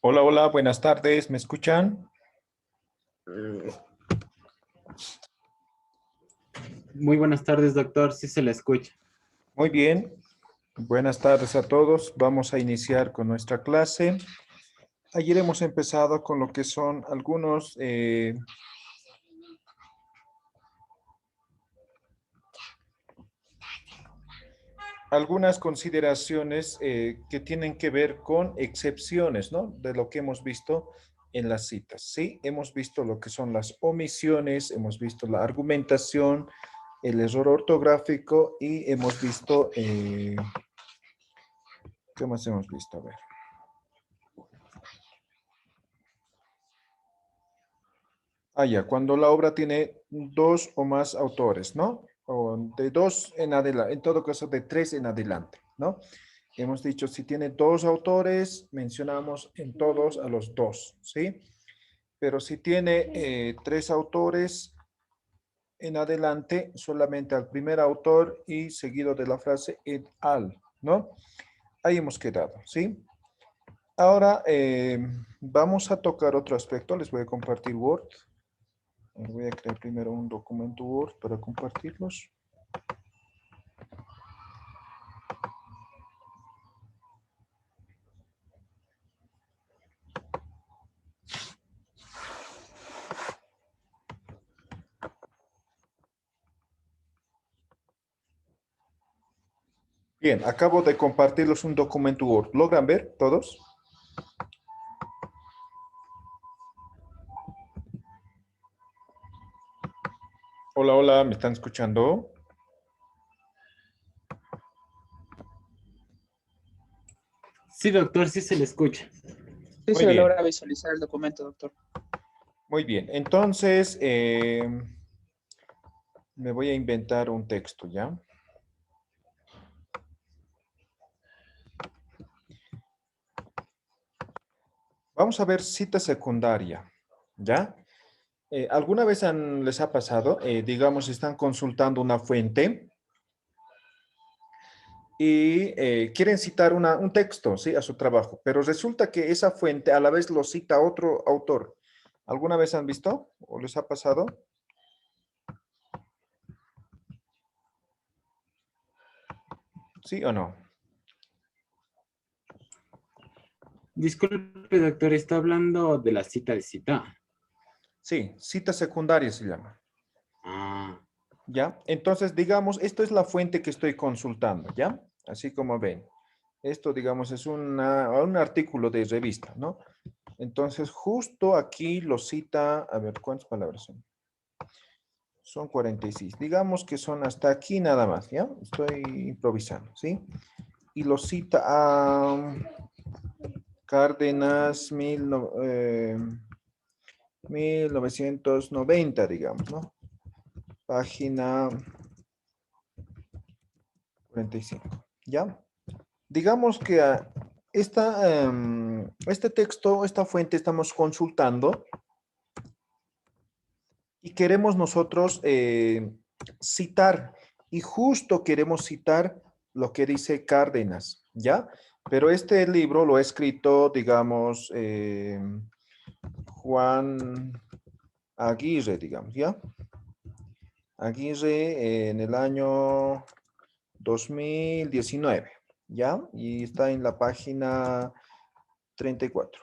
Hola, hola, buenas tardes, ¿me escuchan? Muy buenas tardes, doctor. Sí se le escucha. Muy bien, buenas tardes a todos. Vamos a iniciar con nuestra clase. Ayer hemos empezado con lo que son algunas consideraciones que tienen que ver con excepciones, ¿no? De lo que hemos visto en las citas, ¿sí? Hemos visto lo que son las omisiones, hemos visto la argumentación, el error ortográfico y hemos visto, ¿qué más hemos visto? A ver. Ya, cuando la obra tiene dos o más autores, ¿no? O de dos en adelante, en todo caso de tres en adelante, ¿no? Hemos dicho, si tiene dos autores, mencionamos en todos a los dos, ¿sí? Pero si tiene tres autores en adelante, solamente al primer autor y seguido de la frase et al, ¿no? Ahí hemos quedado, ¿sí? Ahora vamos a tocar otro aspecto, les voy a compartir Word. Voy a crear primero un documento Word para compartirlos. Bien, acabo de compartirlos un documento Word. ¿Logran ver todos? Hola, hola, ¿me están escuchando? Sí, doctor, sí se le escucha. Sí Muy se bien, logra visualizar el documento, doctor. muy bien. Entonces, me voy a inventar un texto, ¿ya? Vamos a ver cita secundaria, ¿ya? ¿Alguna vez les ha pasado, digamos, están consultando una fuente y quieren citar un texto, ¿sí? A su trabajo, pero resulta que esa fuente a la vez lo cita otro autor. ¿Alguna vez han visto o les ha pasado? ¿Sí o no? Disculpe, doctor, está hablando de la cita de cita. Sí, cita secundaria se llama. Ah, ¿Ya? Entonces, digamos, esto es la fuente que estoy consultando, ¿ya? Así como ven. Esto, digamos, es un artículo de revista, ¿no? Entonces, justo aquí lo cita, a ver, ¿cuántas palabras son? Son 46. Digamos que son hasta aquí nada más, ¿ya? Estoy improvisando, ¿sí? Y lo cita a Cárdenas 1990, digamos, ¿no? Página 45, ¿ya? Digamos que este texto, esta fuente estamos consultando y queremos nosotros citar, y justo queremos citar lo que dice Cárdenas, ¿ya? Pero este libro lo ha escrito, digamos, Juan Aguirre, digamos, ¿ya? Aguirre en el año 2019, ¿ya? Y está en la página 34,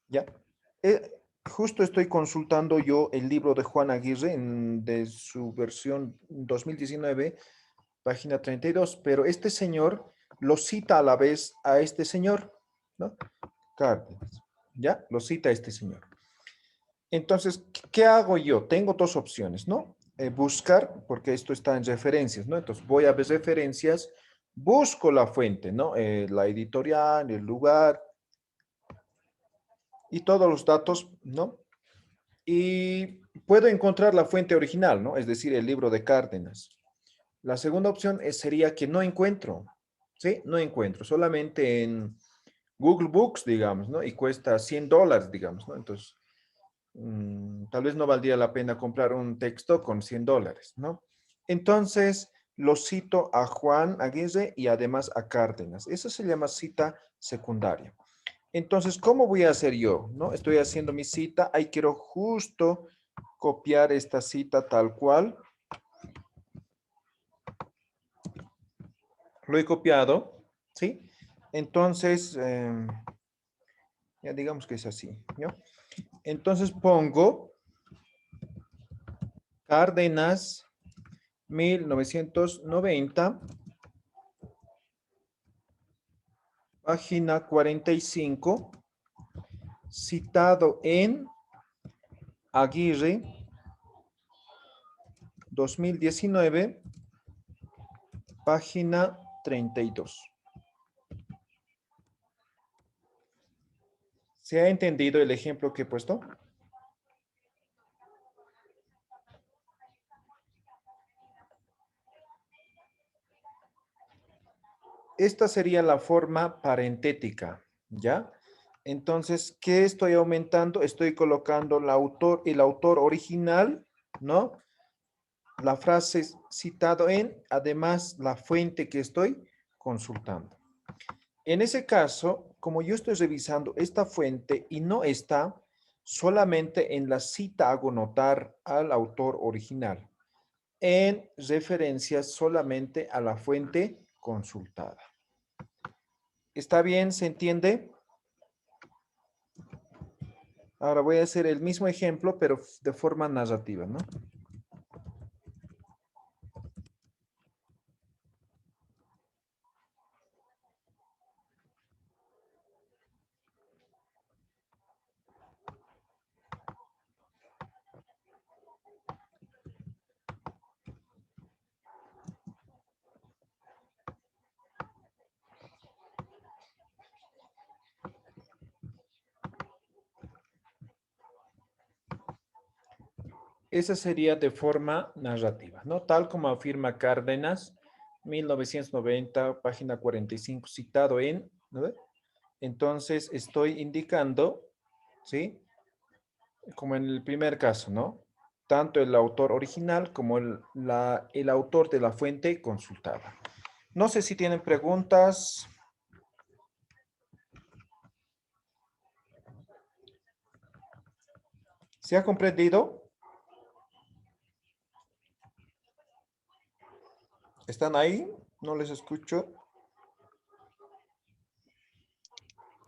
¿ya? Justo estoy consultando yo el libro de Juan Aguirre de su versión 2019, página 32, pero este señor lo cita a la vez a este señor, ¿no? Cárdenas, ¿ya? Lo cita a este señor. Entonces, ¿qué hago yo? Tengo dos opciones, ¿no? Buscar, porque esto está en referencias, ¿no? Entonces, voy a ver referencias, busco la fuente, ¿no? La editorial, el lugar y todos los datos, ¿no? Y puedo encontrar la fuente original, ¿no? Es decir, el libro de Cárdenas. La segunda opción sería que no encuentro, ¿sí? No encuentro, solamente en Google Books, digamos, ¿no? Y cuesta $100, digamos, ¿no? Entonces, tal vez no valdría la pena comprar un texto con $100, ¿no? Entonces, lo cito a Juan Aguirre y además a Cárdenas. Eso se llama cita secundaria. Entonces, ¿cómo voy a hacer yo? ¿No? Estoy haciendo mi cita, ahí quiero justo copiar esta cita tal cual. Lo he copiado, ¿sí? Entonces, ya digamos que es así, ¿no? Entonces pongo Cárdenas 1990, página 45, citado en Aguirre 2019, página 32. ¿Se ha entendido el ejemplo que he puesto? Esta sería la forma parentética, ¿ya? Entonces, ¿qué estoy aumentando? Estoy colocando el autor original, ¿no? La frase citado en, además la fuente que estoy consultando. En ese caso, como yo estoy revisando esta fuente y no está, solamente en la cita hago notar al autor original. En referencias solamente a la fuente consultada. ¿Está bien? ¿Se entiende? Ahora voy a hacer el mismo ejemplo, pero de forma narrativa, ¿no? Esa sería de forma narrativa, ¿no? Tal como afirma Cárdenas, 1990, página 45, citado en, ¿no? Entonces estoy indicando, ¿sí? Como en el primer caso, ¿no? Tanto el autor original como el autor de la fuente consultada. No sé si tienen preguntas. ¿Se ha comprendido? ¿Están ahí? No les escucho.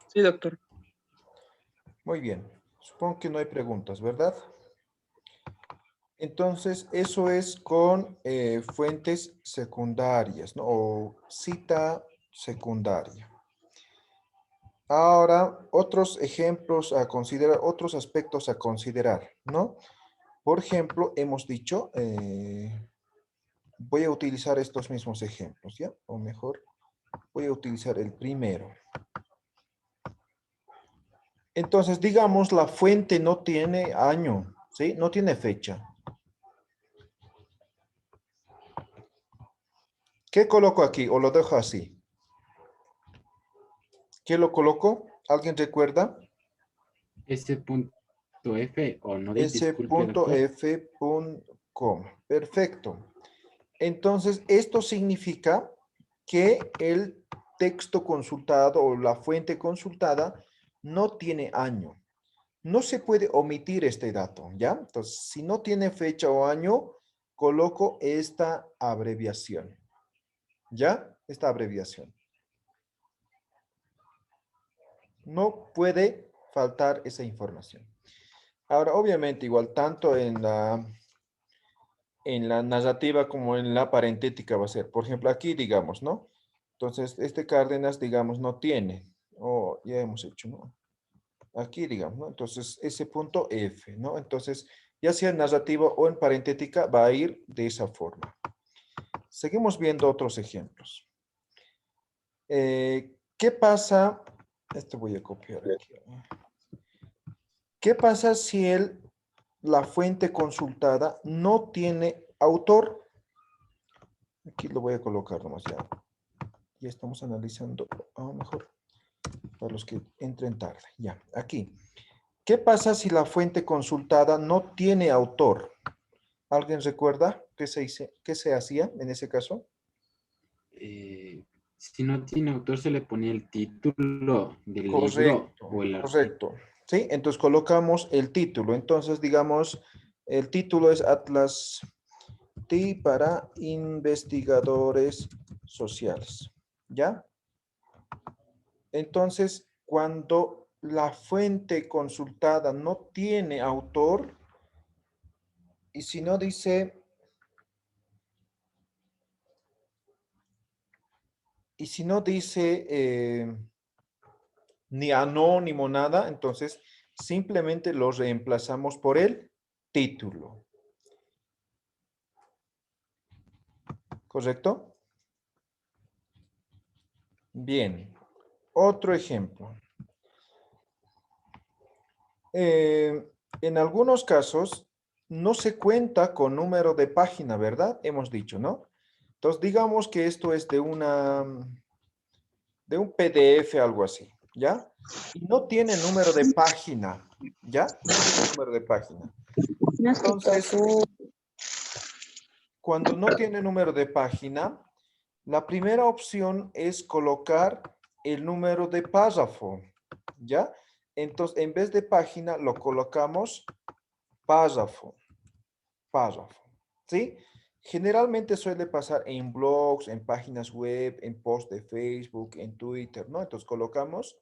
Sí, doctor. Muy bien. Supongo que no hay preguntas, ¿verdad? Entonces, eso es con fuentes secundarias, ¿no? O cita secundaria. Ahora, otros ejemplos a considerar, otros aspectos a considerar, ¿no? Por ejemplo, hemos dicho, voy a utilizar estos mismos ejemplos, ¿ya? O mejor, voy a utilizar el primero. Entonces, digamos, la fuente no tiene año, ¿sí? No tiene fecha. ¿Qué coloco aquí o lo dejo así? ¿Qué lo coloco? ¿Alguien recuerda? S.F o no, disculpe, doctor. S.F.com. Perfecto. Entonces, esto significa que el texto consultado o la fuente consultada no tiene año. No se puede omitir este dato, ¿ya? Entonces, si no tiene fecha o año, coloco esta abreviación, ¿ya? Esta abreviación. No puede faltar esa información. Ahora, obviamente, igual tanto en la narrativa como en la parentética va a ser. Por ejemplo, aquí digamos, ¿no? Entonces, este Cárdenas, digamos, no tiene. O ya hemos hecho, ¿no? Aquí, digamos, ¿no? Entonces, ese punto F, ¿no? Entonces, ya sea en narrativa o en parentética, va a ir de esa forma. Seguimos viendo otros ejemplos. ¿Qué pasa? Esto voy a copiar aquí. ¿Qué pasa si la fuente consultada no tiene autor? Aquí lo voy a colocar nomás ya. Ya estamos analizando, a lo mejor, para los que entren tarde. Ya, aquí. ¿Qué pasa si la fuente consultada no tiene autor? ¿Alguien recuerda qué se hacía en ese caso? Si no tiene autor, se le ponía el título del libro Correcto, o el artículo. correcto. ¿Sí? Entonces colocamos el título. Entonces, digamos, el título es Atlas TI para investigadores sociales. ¿Ya? Entonces, cuando la fuente consultada no tiene autor, y si no dice, ni anónimo, nada, entonces simplemente lo reemplazamos por el título. ¿Correcto? Bien. Otro ejemplo. En algunos casos no se cuenta con número de página, ¿verdad? Hemos dicho, ¿no? Entonces, digamos que esto es de un PDF, algo así, ¿ya? Y no tiene número de página, ¿ya? No tiene número de página. Entonces, cuando no tiene número de página, la primera opción es colocar el número de párrafo, ¿ya? Entonces, en vez de página, lo colocamos párrafo, párrafo, ¿sí? Generalmente suele pasar en blogs, en páginas web, en posts de Facebook, en Twitter, ¿no? Entonces, colocamos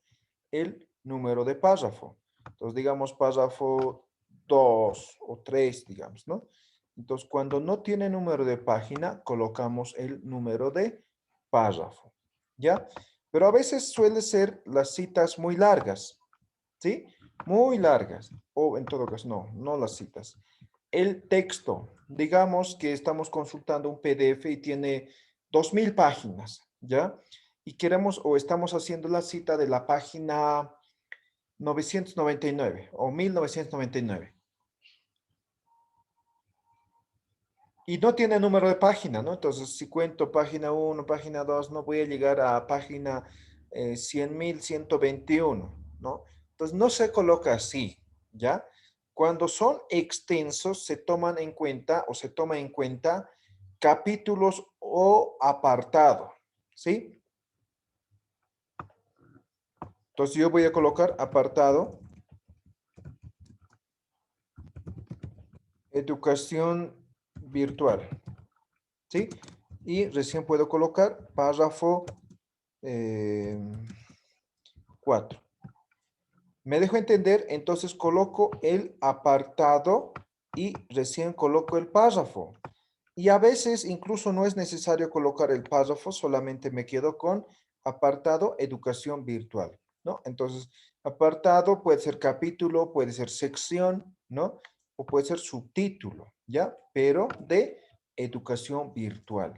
el número de párrafo. Entonces, digamos párrafo 2 o 3, digamos, ¿no? Entonces, cuando no tiene número de página, colocamos el número de párrafo, ¿ya? Pero a veces suele ser las citas muy largas, ¿sí? Muy largas. O en todo caso, no las citas. El texto, digamos que estamos consultando un PDF y tiene 2000 páginas, ¿ya? Y queremos o estamos haciendo la cita de la página 999 o 1999. Y no tiene número de página, ¿no? Entonces, si cuento página 1, página 2, no voy a llegar a página 100.121, ¿no? Entonces, no se coloca así, ¿ya? Cuando son extensos, se toman en cuenta o se toma en cuenta capítulos o apartado, ¿sí? Entonces, yo voy a colocar apartado, educación virtual, ¿sí? Y recién puedo colocar párrafo 4. ¿Me dejo entender? Entonces coloco el apartado y recién coloco el párrafo. Y a veces incluso no es necesario colocar el párrafo, solamente me quedo con apartado educación virtual, ¿no? Entonces, apartado puede ser capítulo, puede ser sección, ¿no? O puede ser subtítulo, ¿ya? Pero de educación virtual.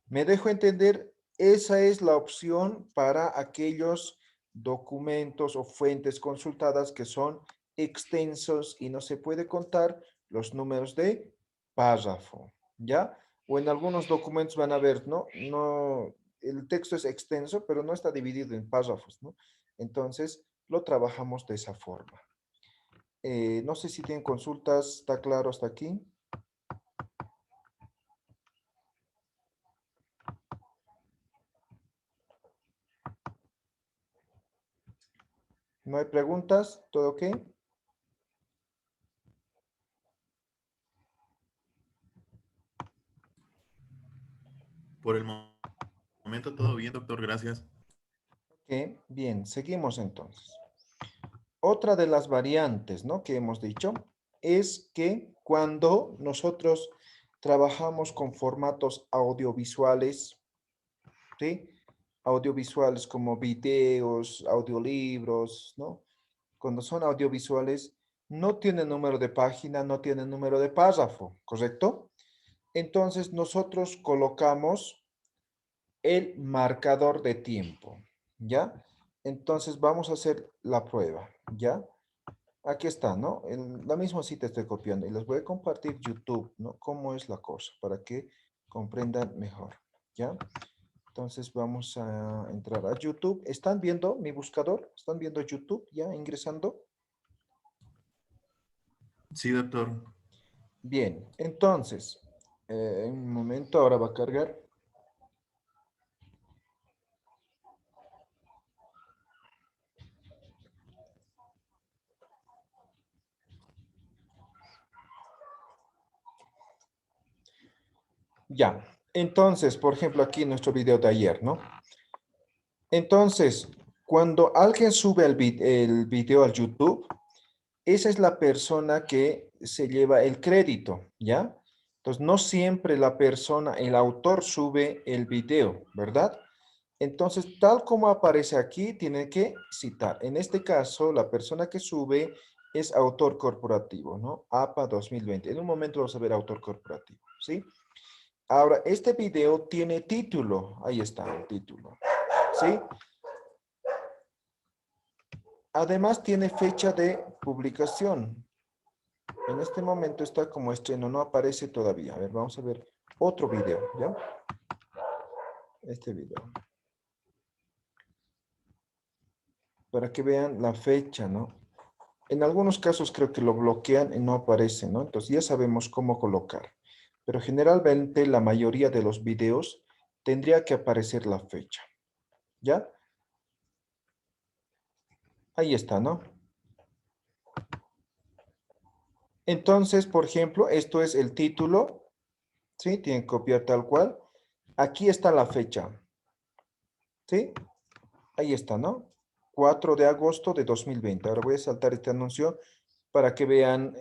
¿Me dejo entender? Esa es la opción para aquellos documentos o fuentes consultadas que son extensos y no se puede contar los números de párrafo, ¿ya? O en algunos documentos van a ver, ¿no? No, el texto es extenso, pero no está dividido en párrafos, ¿no? Entonces, lo trabajamos de esa forma. No sé si tienen consultas, ¿está claro hasta aquí? ¿No hay preguntas? ¿Todo ok? Por el momento todo bien, doctor, gracias. Ok, bien, seguimos entonces. Otra de las variantes, ¿no? Que hemos dicho es que cuando nosotros trabajamos con formatos audiovisuales, ¿sí? Audiovisuales como videos, audiolibros, ¿no? Cuando son audiovisuales, no tienen número de página, no tienen número de párrafo, ¿correcto? Entonces nosotros colocamos el marcador de tiempo, ¿ya? Entonces vamos a hacer la prueba, ¿ya? Aquí está, ¿no? En la misma cita estoy copiando y les voy a compartir YouTube, ¿no? Cómo es la cosa, para que comprendan mejor, ¿ya? Entonces vamos a entrar a YouTube. ¿Están viendo mi buscador? ¿Están viendo YouTube ya ingresando? Sí, doctor. Bien, entonces, un momento, ahora va a cargar. Ya, entonces, por ejemplo, aquí en nuestro video de ayer, ¿no? Entonces, cuando alguien sube el video al YouTube, esa es la persona que se lleva el crédito, ¿ya? Entonces, no siempre la persona, el autor sube el video, ¿verdad? Entonces, tal como aparece aquí, tiene que citar. En este caso, la persona que sube es autor corporativo, ¿no? APA 2020. En un momento vamos a ver autor corporativo, ¿sí? Ahora, este video tiene título. Ahí está el título, ¿sí? Además, tiene fecha de publicación. En este momento está como estreno, no aparece todavía. A ver, vamos a ver otro video, ¿ya? Este video. Para que vean la fecha, ¿no? En algunos casos creo que lo bloquean y no aparece, ¿no? Entonces ya sabemos cómo colocar. Pero generalmente la mayoría de los videos tendría que aparecer la fecha, ¿ya? Ahí está, ¿no? Entonces, por ejemplo, esto es el título, ¿sí? Tienen que copiar tal cual. Aquí está la fecha, ¿sí? Ahí está, ¿no? 4 de agosto de 2020. Ahora voy a saltar este anuncio para que vean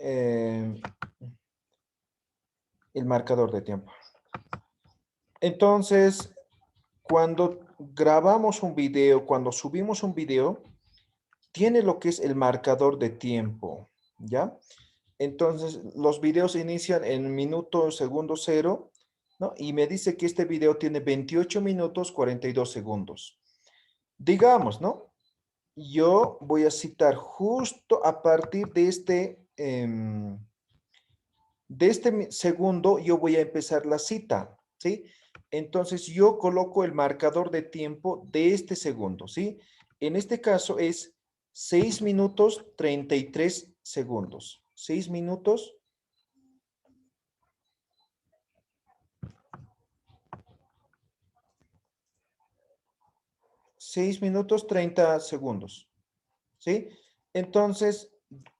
el marcador de tiempo. Entonces, cuando grabamos un video, cuando subimos un video, tiene lo que es el marcador de tiempo, ¿ya? Entonces, los videos inician en minuto, segundo cero, ¿no? Y me dice que este video tiene 28 minutos 42 segundos. Digamos, ¿no? Yo voy a citar justo a partir de este segundo, yo voy a empezar la cita, ¿sí? Entonces, yo coloco el marcador de tiempo de este segundo, ¿sí? En este caso es 6 minutos 33 segundos. 6 minutos 6 minutos 30 segundos, ¿sí? Entonces,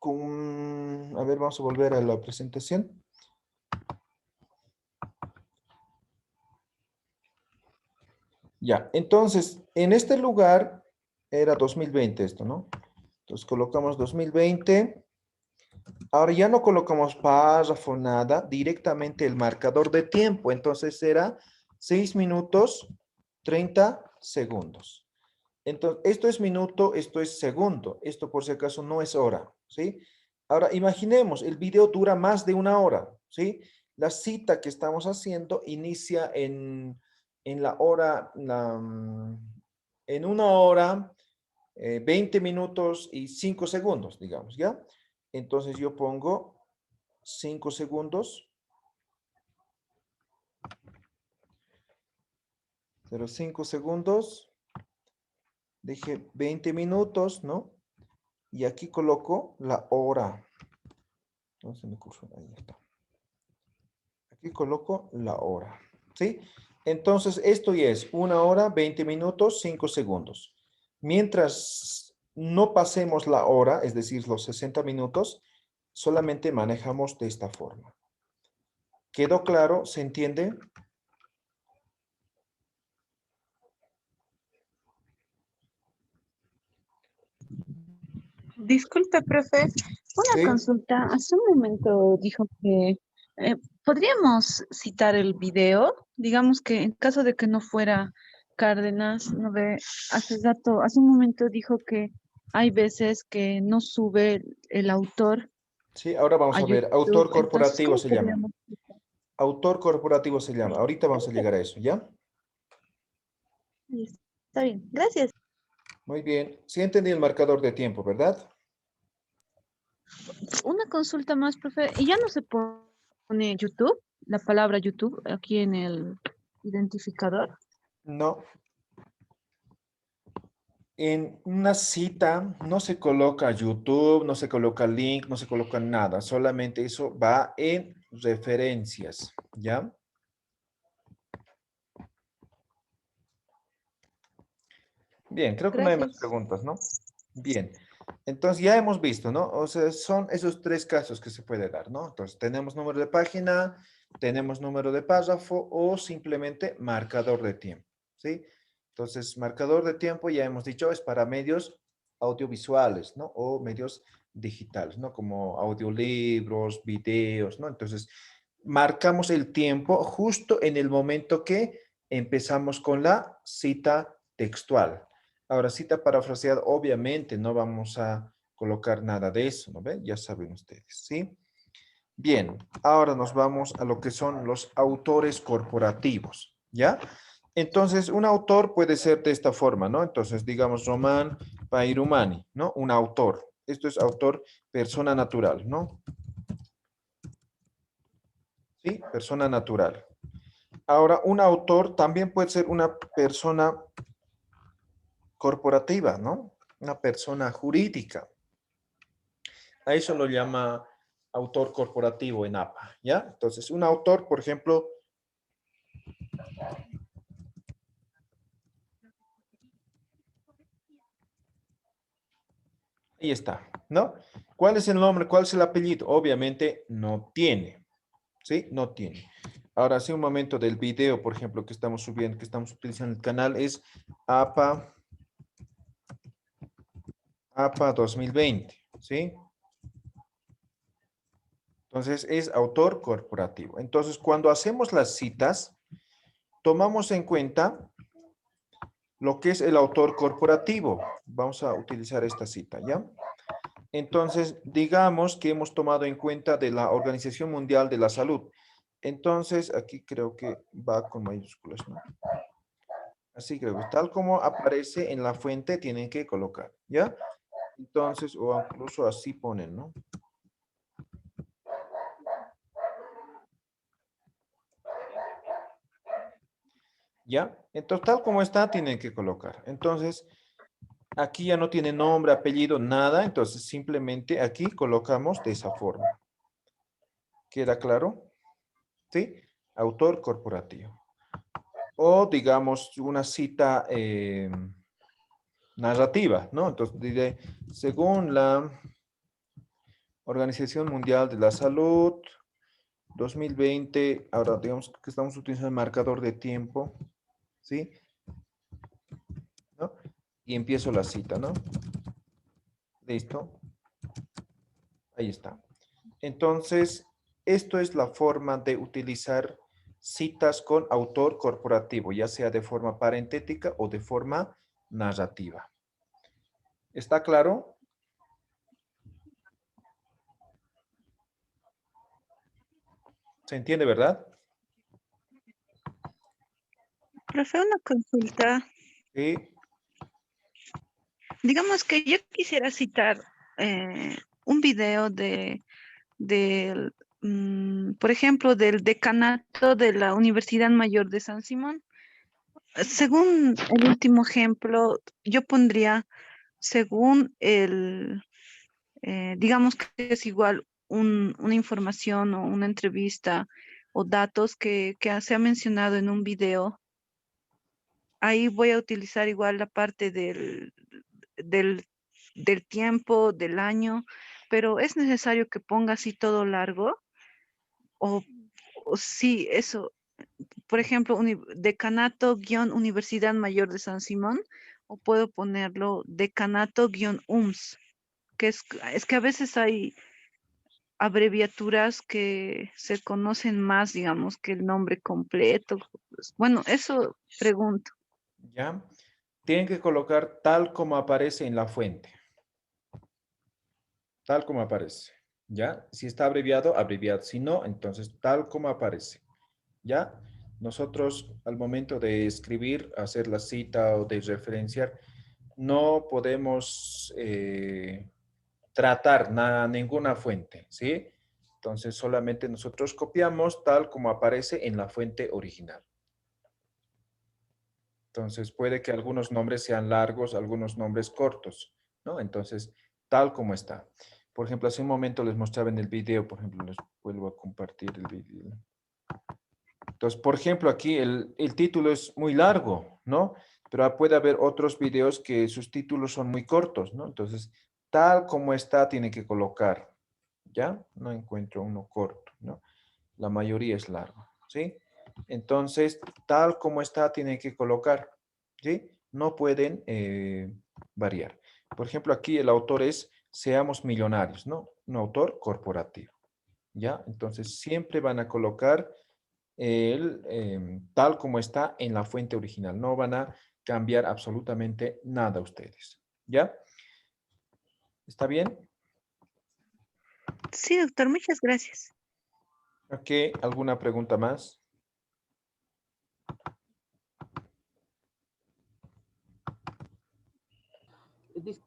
a ver, vamos a volver a la presentación. Ya, entonces, en este lugar era 2020 esto, ¿no? Entonces colocamos 2020. Ahora ya no colocamos párrafo, nada, directamente el marcador de tiempo. Entonces será 6 minutos 30 segundos. Entonces, esto es minuto, esto es segundo. Esto por si acaso no es hora, ¿sí? Ahora, imaginemos, el video dura más de una hora, ¿sí? La cita que estamos haciendo inicia en la hora, en una hora, 20 minutos y 5 segundos, digamos, ¿ya? Entonces yo pongo 5 segundos, 0,5 segundos, dije 20 minutos, ¿no? Y aquí coloco la hora. Entonces mi curso, ahí está. Aquí coloco la hora, ¿sí? Entonces esto ya es 1 hora, 20 minutos, 5 segundos. Mientras no pasemos la hora, es decir, los 60 minutos, solamente manejamos de esta forma. ¿Quedó claro? ¿Se entiende? Disculpe, profe, una Sí. consulta. Hace un momento dijo que podríamos citar el video. Digamos que en caso de que no fuera Cárdenas, no ve, hace un momento dijo que hay veces que no sube el autor Sí, ahora vamos a a ver. YouTube. Autor Entonces, corporativo ¿cómo se llama. podríamos? Autor corporativo se llama. Ahorita vamos a llegar a eso, ¿ya? Está bien, gracias. Muy bien. Sí entendí el marcador de tiempo, ¿verdad? Una consulta más, profe. ¿Y ya no se pone YouTube, la palabra YouTube, aquí en el identificador? No. En una cita no se coloca YouTube, no se coloca link, no se coloca nada. Solamente eso va en referencias, ¿ya? Bien, creo que no hay más Gracias. preguntas, ¿no? Bien, entonces ya hemos visto, ¿no? O sea, son esos tres casos que se puede dar, ¿no? Entonces, tenemos número de página, tenemos número de párrafo o simplemente marcador de tiempo, ¿sí? Entonces, marcador de tiempo ya hemos dicho es para medios audiovisuales, ¿no? O medios digitales, ¿no? Como audiolibros, videos, ¿no? Entonces, marcamos el tiempo justo en el momento que empezamos con la cita textual. Ahora, cita parafraseada, obviamente no vamos a colocar nada de eso, ¿no ven? Ya saben ustedes, ¿sí? Bien, ahora nos vamos a lo que son los autores corporativos, ¿ya? Entonces, un autor puede ser de esta forma, ¿no? Entonces, digamos, Román Pairumani, ¿no? Un autor. Esto es autor, persona natural, ¿no? ¿Sí? Persona natural. Ahora, un autor también puede ser una persona corporativa, ¿no? Una persona jurídica. A eso lo llama autor corporativo en APA, ¿ya? Entonces, un autor, por ejemplo, ahí está, ¿no? ¿Cuál es el nombre? ¿Cuál es el apellido? Obviamente no tiene, ¿sí? No tiene. Ahora, hace un momento del video, por ejemplo, que estamos subiendo, que estamos utilizando el canal, es APA 2020, ¿sí? Entonces, es autor corporativo. Entonces, cuando hacemos las citas, tomamos en cuenta lo que es el autor corporativo. Vamos a utilizar esta cita, ¿ya? Entonces, digamos que hemos tomado en cuenta de la Organización Mundial de la Salud. Entonces, aquí creo que va con mayúsculas, ¿no? Así creo que tal como aparece en la fuente, tienen que colocar, ¿ya? Entonces, o incluso así ponen, ¿no? ¿Ya? Entonces, tal como está, tienen que colocar. Entonces, aquí ya no tiene nombre, apellido, nada. Entonces, simplemente aquí colocamos de esa forma. ¿Queda claro? ¿Sí? Autor corporativo. O, digamos, una cita narrativa, ¿no? Entonces, diré, según la Organización Mundial de la Salud, 2020, ahora digamos que estamos utilizando el marcador de tiempo, ¿sí? ¿No? Y empiezo la cita, ¿no? Listo. Ahí está. Entonces, esto es la forma de utilizar citas con autor corporativo, ya sea de forma parentética o de forma narrativa. ¿Está claro? ¿Se entiende, verdad? Profe, una consulta. Sí. Digamos que yo quisiera citar un video del, por ejemplo, del decanato de la Universidad Mayor de San Simón. Según el último ejemplo, yo pondría, según digamos que es igual una información o una entrevista o datos que se ha mencionado en un video. Ahí voy a utilizar igual la parte del, del tiempo, del año, pero es necesario que ponga así todo largo o, o sí, eso, por ejemplo, decanato-Universidad Mayor de San Simón, o puedo ponerlo decanato-UMS, que es que a veces hay abreviaturas que se conocen más, digamos, que el nombre completo. Pues, bueno, eso pregunto. ¿Ya? Tienen que colocar tal como aparece en la fuente. Tal como aparece. ¿Ya? Si está abreviado, abreviado. Si no, entonces tal como aparece. ¿Ya? Nosotros al momento de escribir, hacer la cita o de referenciar, no podemos tratar ninguna fuente, ¿sí? Entonces solamente nosotros copiamos tal como aparece en la fuente original. Entonces puede que algunos nombres sean largos, algunos nombres cortos, ¿no? Entonces, tal como está. Por ejemplo, hace un momento les mostraba en el video, por ejemplo, les vuelvo a compartir el video. Entonces, por ejemplo, aquí el título es muy largo, ¿no? Pero puede haber otros videos que sus títulos son muy cortos, ¿no? Entonces, tal como está, tiene que colocar, ¿ya? No encuentro uno corto, ¿no? La mayoría es largo, ¿sí? Entonces, tal como está, tiene que colocar, ¿sí? No pueden variar. Por ejemplo, aquí el autor es Seamos Millonarios, ¿no? Un autor corporativo, ¿ya? Entonces, siempre van a colocar tal como está en la fuente original. No van a cambiar absolutamente nada ustedes, ¿ya? ¿Está bien? Sí, doctor, muchas gracias. Ok, ¿alguna pregunta más?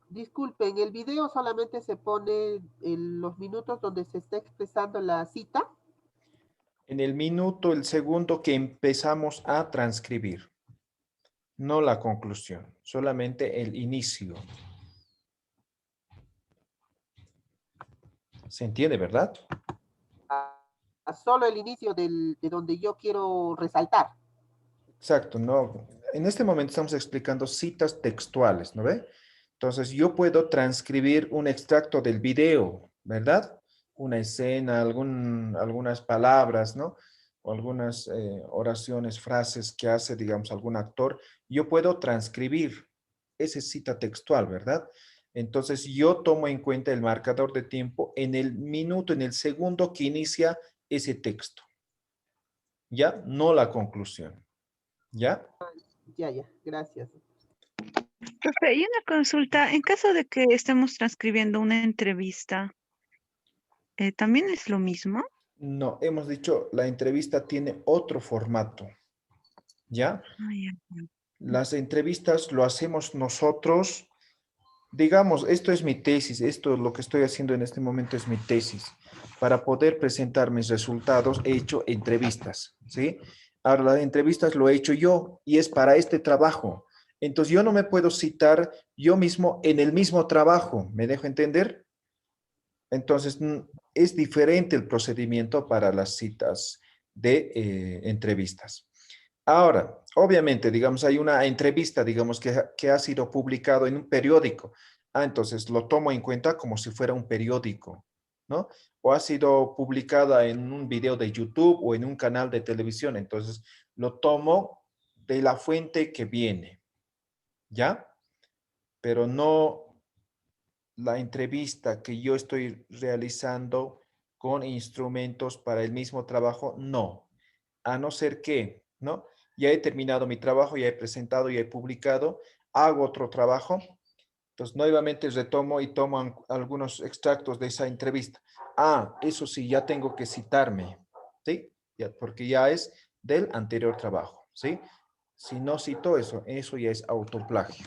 Disculpe, en el video solamente se pone los minutos donde se está expresando la cita. En el minuto, el segundo que empezamos a transcribir, no la conclusión, solamente el inicio. ¿Se entiende, verdad? A solo el inicio de donde yo quiero resaltar. Exacto, no. En este momento estamos explicando citas textuales, ¿no ve? Entonces, yo puedo transcribir un extracto del video, ¿verdad? Una escena, algunas palabras, ¿no? O algunas oraciones, frases que hace, digamos, algún actor. Yo puedo transcribir esa cita textual, ¿verdad? Entonces, yo tomo en cuenta el marcador de tiempo en el minuto, en el segundo que inicia ese texto, ¿ya? No la conclusión, ¿ya? Ya, gracias. Profe, y una consulta, en caso de que estemos transcribiendo una entrevista, ¿también es lo mismo? No, hemos dicho, la entrevista tiene otro formato, ¿ya? Ah, ya, ya. Las entrevistas lo hacemos nosotros, digamos, esto es mi tesis, esto lo que estoy haciendo en este momento es mi tesis. Para poder presentar mis resultados he hecho entrevistas, ¿sí? Ahora las entrevistas lo he hecho yo y es para este trabajo. Entonces yo no me puedo citar yo mismo en el mismo trabajo, ¿me dejo entender? Entonces, es diferente el procedimiento para las citas de entrevistas. Ahora, obviamente, digamos, hay una entrevista, digamos, que ha sido publicado en un periódico. Ah, entonces lo tomo en cuenta como si fuera un periódico, ¿no? O ha sido publicada en un video de YouTube o en un canal de televisión. Entonces, lo tomo de la fuente que viene, ¿ya? Pero no la entrevista que yo estoy realizando con instrumentos para el mismo trabajo, no. A no ser que, ¿no? Ya he terminado mi trabajo, ya he presentado, ya he publicado, hago otro trabajo, entonces nuevamente retomo y tomo algunos extractos de esa entrevista. Ah, eso sí, ya tengo que citarme, ¿sí? Ya, porque ya es del anterior trabajo, ¿sí? Si no cito eso, eso ya es autoplagio,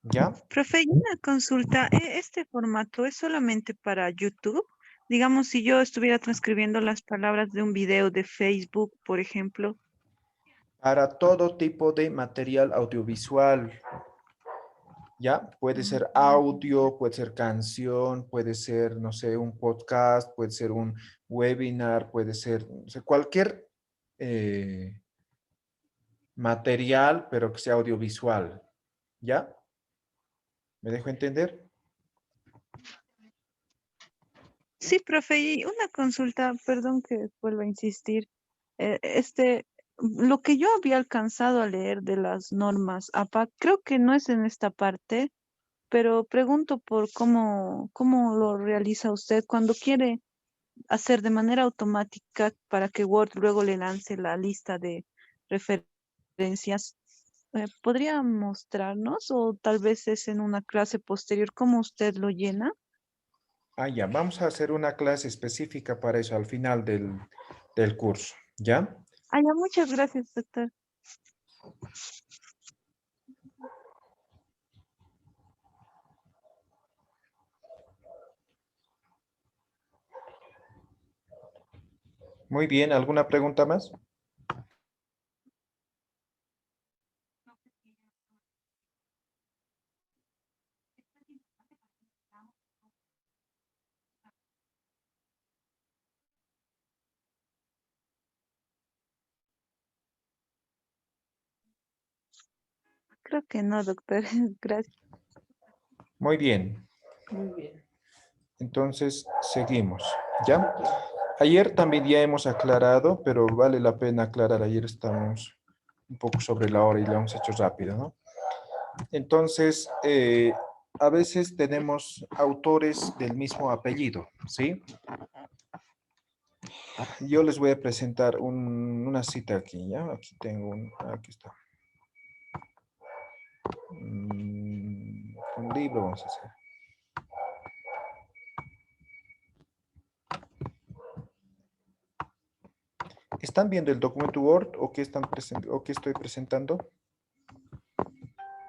¿ya? Profe, y una consulta, ¿este formato es solamente para YouTube? Digamos, si yo estuviera transcribiendo las palabras de un video de Facebook, por ejemplo. Para todo tipo de material audiovisual, ¿ya? Puede ser audio, puede ser canción, puede ser, no sé, un podcast, puede ser un webinar, puede ser, no sé, cualquier material, pero que sea audiovisual, ¿ya? ¿Me dejo entender? Sí, profe, y una consulta, perdón que vuelva a insistir. Lo que yo había alcanzado a leer de las normas APA, creo que no es en esta parte, pero pregunto por cómo lo realiza usted cuando quiere hacer de manera automática para que Word luego le lance la lista de referencias. ¿Podría mostrarnos o tal vez es en una clase posterior cómo usted lo llena? Ah, ya, vamos a hacer una clase específica para eso al final del curso, ¿ya? Ah, ya, muchas gracias, doctor. Muy bien, ¿alguna pregunta más? Creo que no, doctor. Gracias. Muy bien. Muy bien. Entonces, seguimos. ¿Ya? Ayer también ya hemos aclarado, pero vale la pena aclarar. Ayer estamos un poco sobre la hora y lo hemos hecho rápido, ¿no? Entonces, a veces tenemos autores del mismo apellido, ¿sí? Yo les voy a presentar una cita aquí, ¿ya? Aquí tengo aquí está. Un libro vamos a hacer. ¿Están viendo el documento Word o qué o qué estoy presentando?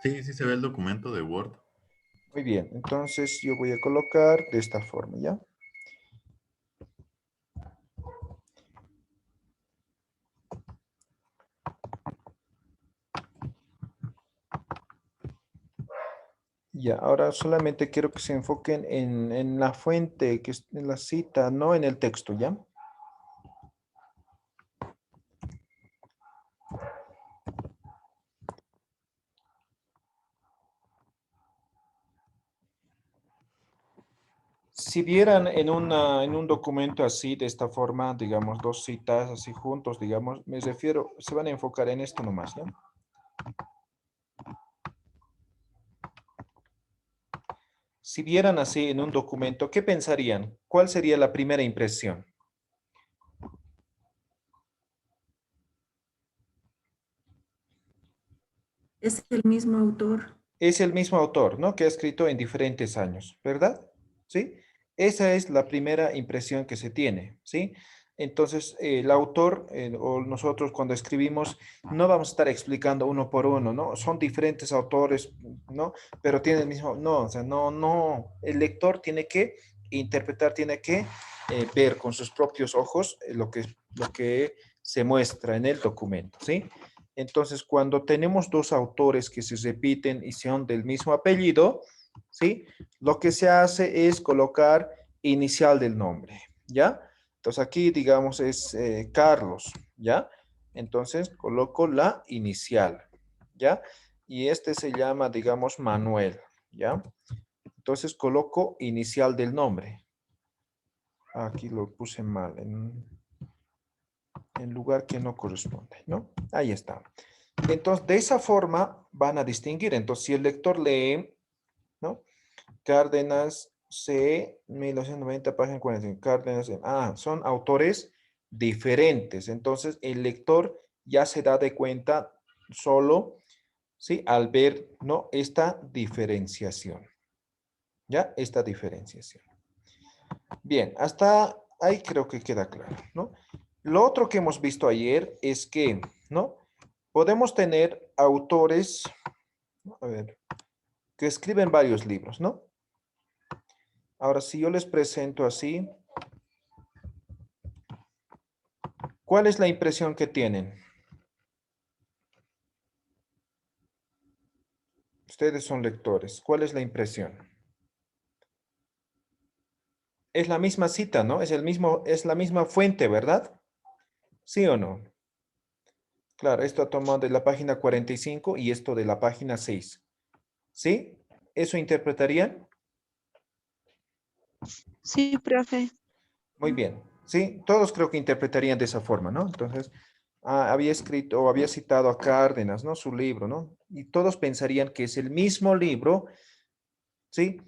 Sí, sí se ve el documento de Word. Muy bien, entonces yo voy a colocar de esta forma, ¿ya? Ya, ahora solamente quiero que se enfoquen en la fuente, que es en la cita, no en el texto, ¿ya? Si vieran en un documento así, de esta forma, digamos, dos citas así juntos, digamos, me refiero, se van a enfocar en esto nomás, ¿ya? Si vieran así en un documento, ¿qué pensarían? ¿Cuál sería la primera impresión? Es el mismo autor. Es el mismo autor, ¿no? Que ha escrito en diferentes años, ¿verdad? ¿Sí? Esa es la primera impresión que se tiene, ¿sí? Entonces, el autor o nosotros cuando escribimos no vamos a estar explicando uno por uno, ¿no? Son diferentes autores, ¿no? Pero tienen el mismo, no, o sea, no. El lector tiene que interpretar, tiene que ver con sus propios ojos lo que se muestra en el documento, ¿sí? Entonces, cuando tenemos dos autores que se repiten y son del mismo apellido, ¿sí? Lo que se hace es colocar inicial del nombre, ¿ya? Entonces, aquí, digamos, es Carlos, ¿ya? Entonces, coloco la inicial, ¿ya? Y este se llama, digamos, Manuel, ¿ya? Entonces, coloco inicial del nombre. Aquí lo puse mal, en lugar que no corresponde, ¿no? Ahí está. Entonces, de esa forma van a distinguir. Entonces, si el lector lee, ¿no? Cárdenas C, 1990, página 45. Cárdenas, son autores diferentes. Entonces, el lector ya se da de cuenta solo, ¿sí? Al ver, ¿no? Esta diferenciación. ¿Ya? Esta diferenciación. Bien, hasta ahí creo que queda claro, ¿no? Lo otro que hemos visto ayer es que, ¿no? Podemos tener autores, ¿no? A ver, que escriben varios libros, ¿no? Ahora, si yo les presento así, ¿cuál es la impresión que tienen? Ustedes son lectores. ¿Cuál es la impresión? Es la misma cita, ¿no? Es la misma fuente, ¿verdad? ¿Sí o no? Claro, esto ha tomado de la página 45 y esto de la página 6. ¿Sí? ¿Eso interpretarían? Sí, profe. Muy bien. Sí, todos creo que interpretarían de esa forma, ¿no? Entonces, había escrito o había citado a Cárdenas, ¿no? Su libro, ¿no? Y todos pensarían que es el mismo libro, ¿sí?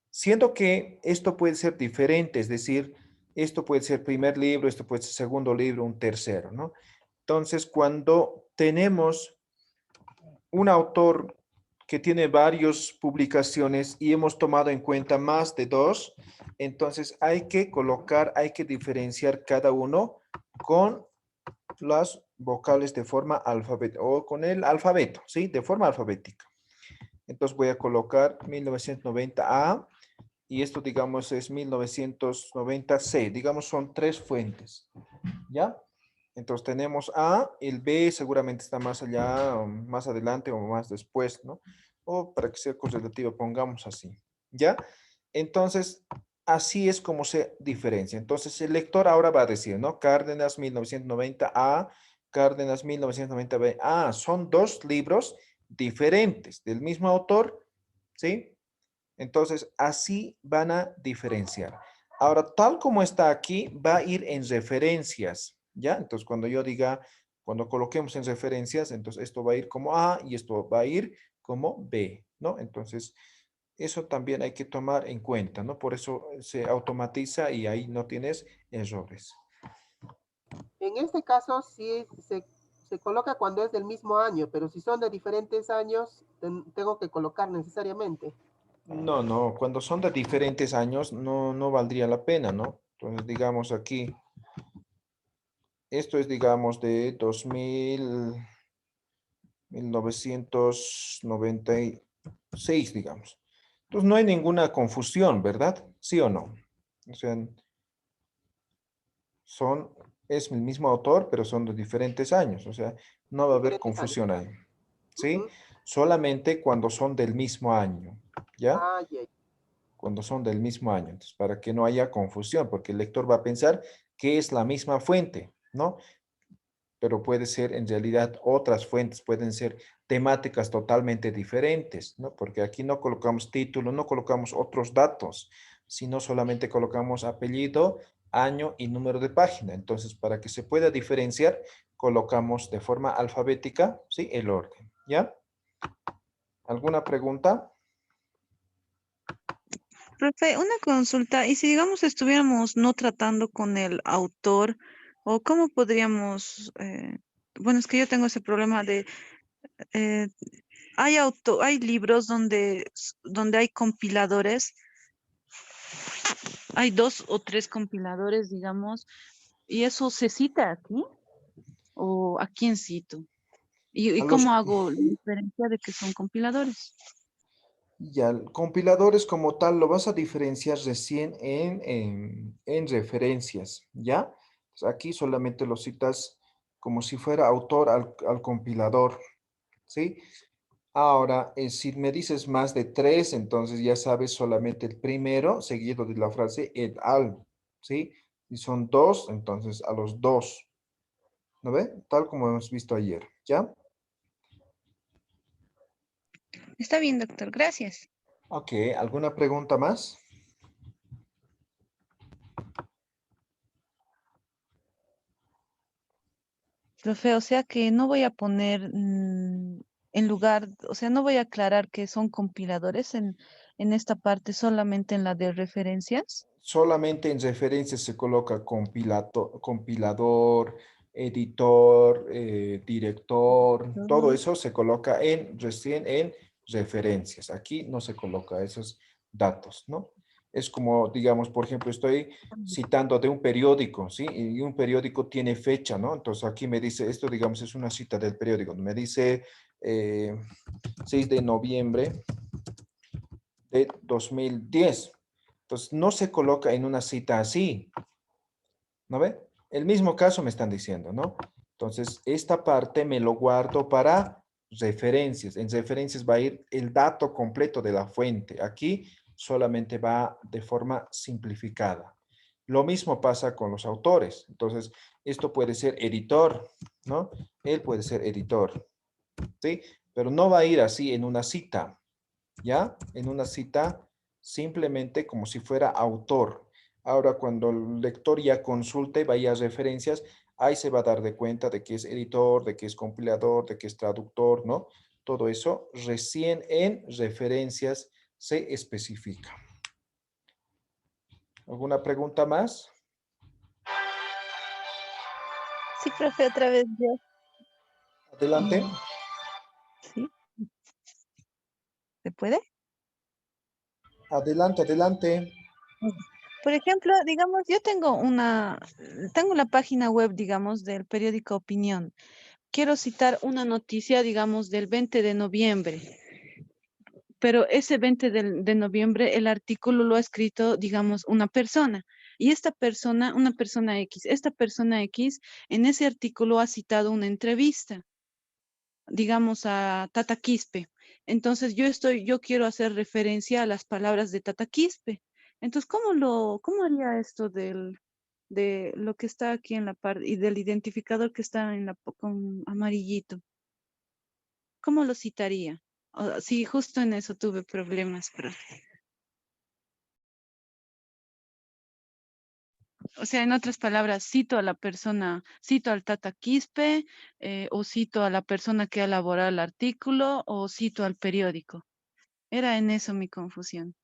Siendo que esto puede ser diferente, es decir, esto puede ser primer libro, esto puede ser segundo libro, un tercero, ¿no? Entonces, cuando tenemos un autor que tiene varias publicaciones y hemos tomado en cuenta más de dos, entonces hay que colocar, hay que diferenciar cada uno con las vocales de forma alfabética o con el alfabeto, ¿sí? De forma alfabética. Entonces voy a colocar 1990A y esto, digamos, es 1990C. Digamos, son tres fuentes, ¿ya? Entonces tenemos A, el B seguramente está más allá, o más adelante o más después, ¿no? O para que sea correlativo, pongamos así, ¿ya? Entonces, así es como se diferencia. Entonces, el lector ahora va a decir, ¿no? Cárdenas 1990 A, Cárdenas 1990 B. Son dos libros diferentes del mismo autor, ¿sí? Entonces, así van a diferenciar. Ahora, tal como está aquí, va a ir en referencias, ¿ya? Entonces, cuando yo diga, cuando coloquemos en referencias, entonces esto va a ir como A y esto va a ir como B, ¿no? Entonces, eso también hay que tomar en cuenta, ¿no? Por eso se automatiza y ahí no tienes errores. En este caso sí se coloca cuando es del mismo año, pero si son de diferentes años, tengo que colocar necesariamente. No, no, cuando son de diferentes años no valdría la pena, ¿no? Entonces, digamos aquí, esto es, digamos, de 1996, digamos. Entonces, no hay ninguna confusión, ¿verdad? ¿Sí o no? O sea, es el mismo autor, pero son de diferentes años. O sea, no va a haber Diferentes años. confusión ahí. ¿Sí? Ujú. Solamente cuando son del mismo año, ¿ya? Ah, ya. Cuando son del mismo año. Entonces, para que no haya confusión, porque el lector va a pensar que es la misma fuente, ¿no? Pero puede ser en realidad otras fuentes, pueden ser temáticas totalmente diferentes, ¿no? Porque aquí no colocamos título, no colocamos otros datos, sino solamente colocamos apellido, año y número de página. Entonces, para que se pueda diferenciar, colocamos de forma alfabética, ¿sí? El orden, ¿ya? ¿Alguna pregunta? Profe, una consulta, y si digamos estuviéramos no tratando con el autor, o cómo podríamos, bueno, es que yo tengo ese problema de, eh, hay libros donde hay compiladores, hay 2 o 3 compiladores, digamos, y eso se cita aquí, o a quién cito, y A los, cómo hago la diferencia de que son compiladores. Ya, el compiladores como tal lo vas a diferenciar recién en referencias, ¿ya? Pues aquí solamente lo citas como si fuera autor al compilador, ¿sí? Ahora, si me dices más de 3, entonces ya sabes solamente el primero, seguido de la frase et al, ¿sí? Si son 2, entonces a los 2, ¿no ve? Tal como hemos visto ayer, ¿ya? Está bien, doctor, gracias. Ok, ¿alguna pregunta más? Profe, o sea que no voy a poner en lugar, o sea, no voy a aclarar que son compiladores en esta parte, solamente en la de referencias. Solamente en referencias se coloca compilador, editor, director, todo Ujú. eso se coloca recién en referencias. Aquí no se coloca esos datos, ¿no? Es como, digamos, por ejemplo, estoy citando de un periódico, ¿sí? Y un periódico tiene fecha, ¿no? Entonces aquí me dice, esto, digamos, es una cita del periódico. Me dice 6 de noviembre de 2010. Entonces, no se coloca en una cita así, ¿no ve? El mismo caso me están diciendo, ¿no? Entonces, esta parte me lo guardo para referencias. En referencias va a ir el dato completo de la fuente. Aquí solamente va de forma simplificada. Lo mismo pasa con los autores. Entonces, esto puede ser editor, ¿no? Él puede ser editor, ¿sí? Pero no va a ir así en una cita. ¿Ya? En una cita simplemente como si fuera autor. Ahora, cuando el lector ya consulte, vaya a referencias, ahí se va a dar de cuenta de que es editor, de que es compilador, de que es traductor, ¿no? Todo eso recién en referencias se especifica. ¿Alguna pregunta más? Sí, profe, otra vez yo. Adelante. ¿Sí? ¿Se puede? Adelante, adelante. Por ejemplo, digamos, yo tengo la página web, digamos, del periódico Opinión. Quiero citar una noticia, digamos, del 20 de noviembre. Pero ese 20 de noviembre el artículo lo ha escrito, digamos, una persona. Y esta persona, una persona X, esta persona X en ese artículo ha citado una entrevista, digamos, a Tata Quispe. Entonces yo quiero hacer referencia a las palabras de Tata Quispe. Entonces, cómo haría esto de lo que está aquí en la parte y del identificador que está con amarillito? ¿cómo lo citaría? Sí, justo en eso tuve problemas, profe. O sea, en otras palabras, cito a la persona, cito al Tata Quispe, o cito a la persona que ha elaborado el artículo, o cito al periódico. Era en eso mi confusión.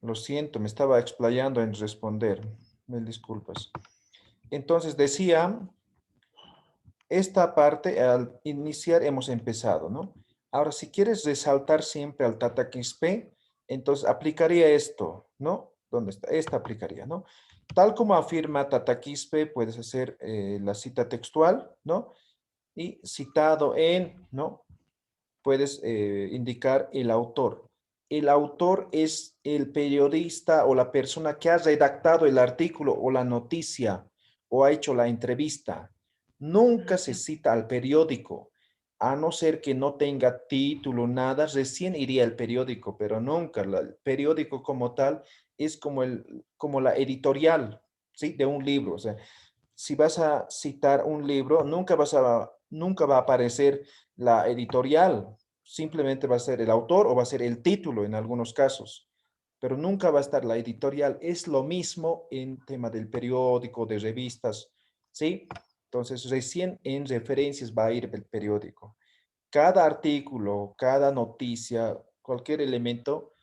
Lo siento, me estaba explayando en responder. Mil disculpas. Entonces decía, esta parte al iniciar hemos empezado, ¿no? Ahora, si quieres resaltar siempre al Tata Quispe, entonces aplicaría esto, ¿no? ¿Dónde está? Esta aplicaría, ¿no? Tal como afirma Tata Quispe, puedes hacer la cita textual, ¿no? Y citado en, ¿no? Puedes indicar el autor. El autor es el periodista o la persona que ha redactado el artículo o la noticia o ha hecho la entrevista. Nunca se cita al periódico, a no ser que no tenga título, nada, recién iría el periódico, pero nunca. El periódico como tal es como la editorial, ¿sí? De un libro. O sea, si vas a citar un libro, nunca va a aparecer la editorial, simplemente va a ser el autor o va a ser el título en algunos casos, pero nunca va a estar la editorial. Es lo mismo en tema del periódico, de revistas, ¿sí? Entonces, recién en referencias va a ir el periódico. Cada artículo, cada noticia, cualquier elemento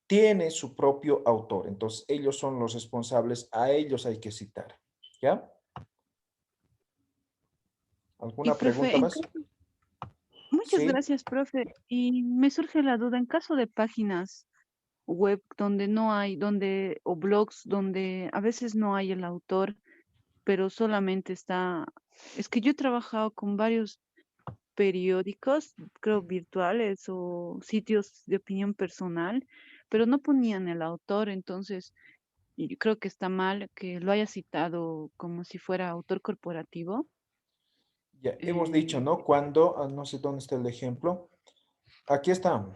tiene su propio autor. Entonces, ellos son los responsables, a ellos hay que citar, ¿ya? Y ¿Alguna profe, pregunta más? muchas Sí. gracias, profe. Y me surge la duda, en caso de páginas web donde no hay, o blogs donde a veces no hay el autor, pero solamente está, es que yo he trabajado con varios periódicos, creo virtuales o sitios de opinión personal, pero no ponían el autor, entonces y yo creo que está mal que lo haya citado como si fuera autor corporativo. Ya hemos dicho, Eh, ¿no? Cuando, no sé dónde está el ejemplo. Aquí está.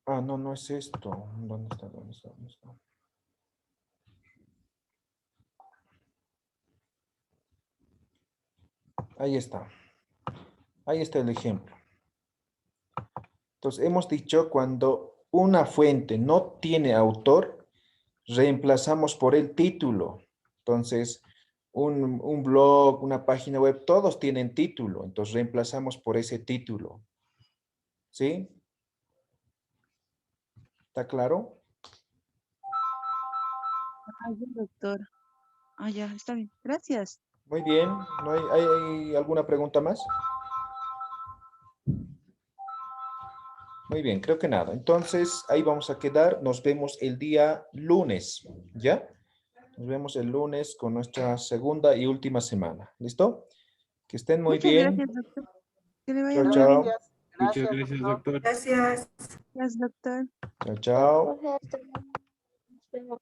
No, no es esto. ¿Dónde está? ¿Dónde está? ¿Dónde está? Ahí está. Ahí está el ejemplo. Entonces, hemos dicho cuando una fuente no tiene autor, reemplazamos por el título. Entonces, un blog, una página web, todos tienen título. Entonces, reemplazamos por ese título. ¿Sí? ¿Está claro? ya, doctor. Ya, está bien. Gracias. Muy bien. ¿No hay alguna pregunta más? Muy bien, creo que nada. Entonces, ahí vamos a quedar. Nos vemos el día lunes, ¿ya? Nos vemos el lunes con nuestra segunda y última semana. ¿Listo? Que estén muy Muchas bien. gracias, doctor. Que le vaya Chao, muy bien. chao. Gracias, Muchas gracias, gracias, doctor. doctor. Gracias. Gracias, doctor. Chao, chao. Profe, hasta luego. Nos vemos.